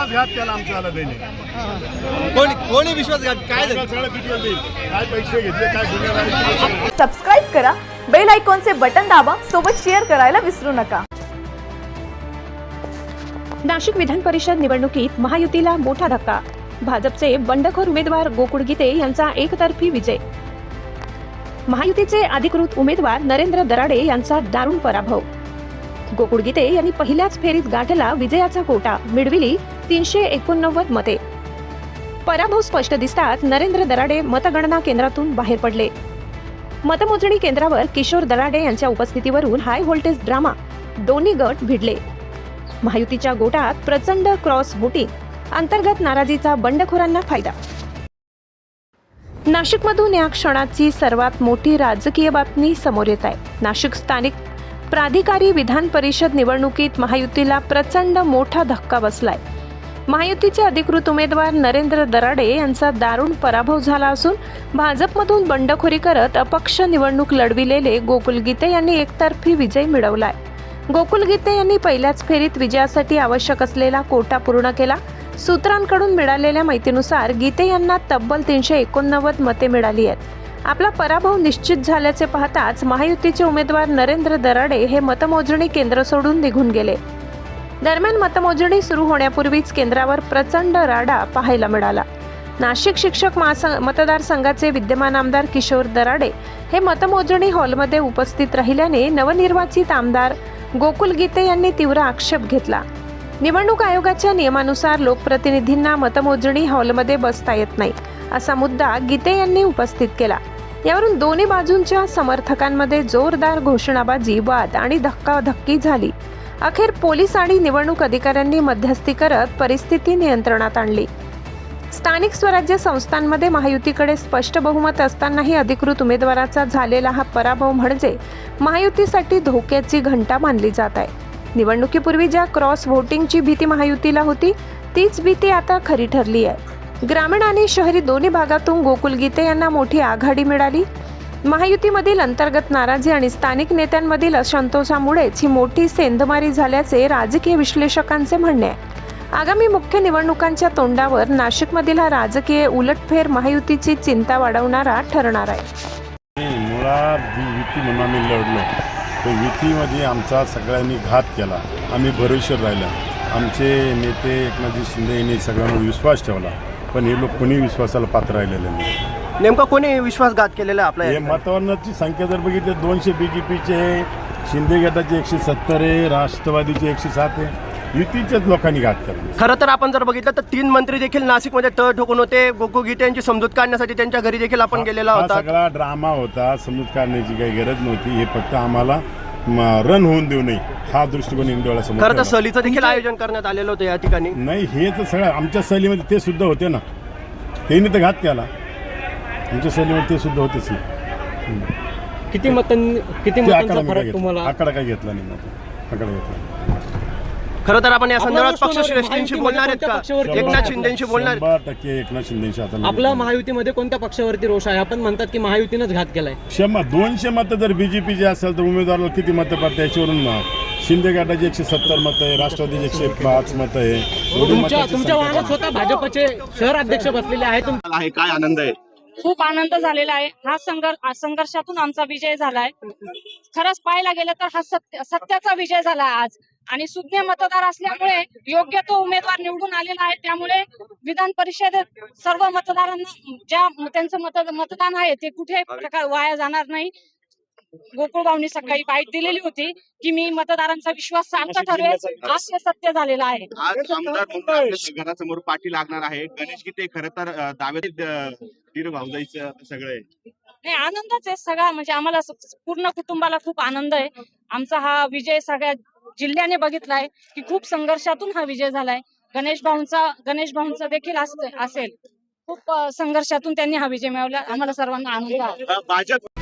विश्वासघात केला आमच्या त्याने. कोणी विश्वासघात काय झालं? सगळं डिटेल देईल, काय पैसे घेतले, काय गुन्हेगारी. सबस्क्राइब करा, बेल आयकॉनचे बटन दाबा, सोबत शेअर करायला विसरू नका. नाशिक विधान परिषद निवडणुकीत महायुतीला मोठा धक्का. भाजपचे बंडखोर उमेदवार गोकुळ गीते यांचा एकतर्फी विजय. महायुतीचे अधिकृत उमेदवार नरेंद्र दराडे यांचा दारुण पराभव. गोकुळ गीते यांनी पहिल्याच फेरीत गाठला विजयाचा कोटा, मिळविली 389 मते. पराभव स्पष्ट दिसताच नरेंद्र दराडे मतगणना केंद्रातून बाहेर पडले. मतमोजणी केंद्रावर किशोर दराडे यांच्या उपस्थितीवरून हाय व्होल्टेज ड्रामा, दोन्ही गट भिडले. महायुतीच्या गोटात प्रचंड क्रॉस वोटिंग, अंतर्गत नाराजीचा बंडखोरांना फायदा. नाशिकमधून या क्षणाची सर्वात मोठी राजकीय बातमी समोर येत आहे. नाशिक स्थानिक प्राधिकारी विधान परिषद निवडणुकीत महायुतीला प्रचंड मोठा धक्का बसलाय. महायुतीचे अधिकृत उमेदवार नरेंद्र दराडे यांचा दारुण पराभव झाला असून भाजपमधून बंडखोरी करत अपक्ष निवडणूक लढविलेले गोकुळ गीते यांनी एकतर्फी विजय मिळवलाय. गोकुळ गीते यांनी पहिल्याच फेरीत विजयासाठी आवश्यक असलेला कोटा पूर्ण केला. सूत्रांकडून मिळालेल्या माहितीनुसार गीते यांना तब्बल 389 मते मिळाली आहेत. आपला पराभव निश्चित झाल्याचे पाहताच महायुतीचे उमेदवार नरेंद्र दराडे हे मतमोजणी केंद्र सोडून निघून गेले. दरम्यान मतमोजणी सुरू होण्यापूर्वीच केंद्रावर प्रचंड राडा पाहायला मिळाला. नाशिक शिक्षक मतदारसंघाचे विद्यमान आमदार किशोर दराडे हे मतमोजणी हॉलमध्ये उपस्थित राहिल्याने नवनिर्वाचित आमदार गोकुळ गीते यांनी तीव्र आक्षेप घेतला. निवडणूक आयोगाच्या नियमानुसार लोकप्रतिनिधींना मतमोजणी हॉलमध्ये बसता येत नाही, असा मुद्दा गीते यांनी उपस्थित केला. यावरून दोन्ही बाजूंच्या समर्थकांमध्ये जोरदार घोषणाबाजी, वाद आणि धक्काधक्की झाली. अखेर पोलीस आणि निवडणूक अधिकाऱ्यांनी मध्यस्थी करत परिस्थिती नियंत्रणात आणली. स्थानिक स्वराज्य संस्थांमध्ये महायुतीकडे स्पष्ट बहुमत असतानाही अधिकृत उमेदवाराचा झालेला हा पराभव म्हणजे महायुतीसाठी धोक्याची घंटा मानली जात आहे. निवडणुकीपूर्वी ज्या क्रॉस व्होटिंगची भीती महायुतीला होती, तीच भीती आता खरी ठरली आहे. ग्रामीण आणि शहरी दोन्ही भागातून गोकुळ गीते यांना मोठी आघाडी मिळाली. महायुतीमधील अंतर्गत नाराजी आणि स्थानिक नेत्यांमधील असंतोषामुळेच ही मोठी सेंधमारी झाल्याचे राजकीय विश्लेषकांचे म्हणणे आहे. आगामी मुख्य निवडणुकांच्या तोंडावर नाशिकमधील हा राजकीय उलटफेर महायुतीची चिंता वाढवणारा ठरणार आहे. मुळात युती म्हणून आम्ही लढलो, तर युतीमध्ये आमचा सगळ्यांनी घात केला. आम्ही भरोश्यावर राहिलो. आमचे नेते एकनाथजी शिंदे यांनी सगळ्यांवर विश्वास ठेवला, पण हे लोक कोणी विश्वासाला पात्र राहिलेले नाही. नेमका कोणी विश्वासघात केलेला आपल्या? हे मतदानाची संख्या जर बघितली 200 BJPचे, शिंदे गटाचे 170 आहे, राष्ट्रवादीचे 107 आहे. युतीच्याच लोकांनी घात केला. खरं तर आपण जर बघितलं तर 3 मंत्री देखील नाशिकमध्ये तळ ठोकून होते. गोकुळ गीते यांची समजूत काढण्यासाठी त्यांच्या घरी देखील आपण गेलेला होता. सगळा ड्रामा होता. समजूत काढण्याची काही गरज नव्हती. हे फक्त आम्हाला रन होऊन देऊ नये हा दृष्टिकोन डोळ्यासमोर. खरं तर सहलीचं देखील आयोजन करण्यात आलेलं होतं या ठिकाणी. नाही, हे तर सगळं आमच्या सहलीमध्ये ते सुद्धा होते ना. त्यांनी तर घात केला. आमच्या सहलीमध्ये ते सुद्धा होतेच. किती मतांचा फरक तुम्हाला? आकडा काय घेतला नाही. आकडा घेतला. खरं तर आपण या संदर्भात पक्षश्रेष्ठींशी बोलणार आहेत का? एकनाथ शिंदेशी बोलणार? 100% एकनाथ शिंदेशी. आता आपला महायुतीमध्ये कोणत्या पक्षावरती रोष आहे? आपण म्हणतात की महायुतीनंच घात केलाय. 200 मतं जर बीजेपीचे असेल तर उमेदवाराला किती मतं पडतात याच्यावरून शिंदे गटाची 170 मतं आहे, राष्ट्रवादीची 105 मतं आहे. तुमच्या वाहनात स्वतः भाजपचे शहर अध्यक्ष बसलेले आहेत. काय आनंद आहे? खूप आनंद झालेला आहे. हा संघर्षातून आमचा विजय झालाय. खरंच पाहायला गेलं तर हा सत्याचा विजय झाला आज. आणि सुज्ञ मतदार असल्यामुळे योग्य तो उमेदवार निवडून आलेला आहे. त्यामुळे विधान परिषदेत सर्व मतदारांना ज्या त्यांचं मतदान आहे ते कुठे प्रकार वाया जाणार नाही. गोकुळ भाऊंनी सकाळी बाईट दिलेली होती की मी मतदारांचा विश्वास सारखा ठरवेल. आज ते सत्य झालेलं आहे. आज आमदार घरासमोर पाठी लागणार आहे. गणेश गीते खरं तर दावे भाऊजाईचं सगळं नाही, आनंदच आहे सगळा. म्हणजे आम्हाला पूर्ण कुटुंबाला खूप आनंद आहे. आमचा हा विजय सगळ्या जिल्ह्याने बघितलाय की खूप संघर्षातून हा विजय झालाय. गणेश भाऊंचा देखील असेल. खूप संघर्षातून त्यांनी हा विजय मिळवला. आम्हाला सर्वांना आनंद आहे. भाजप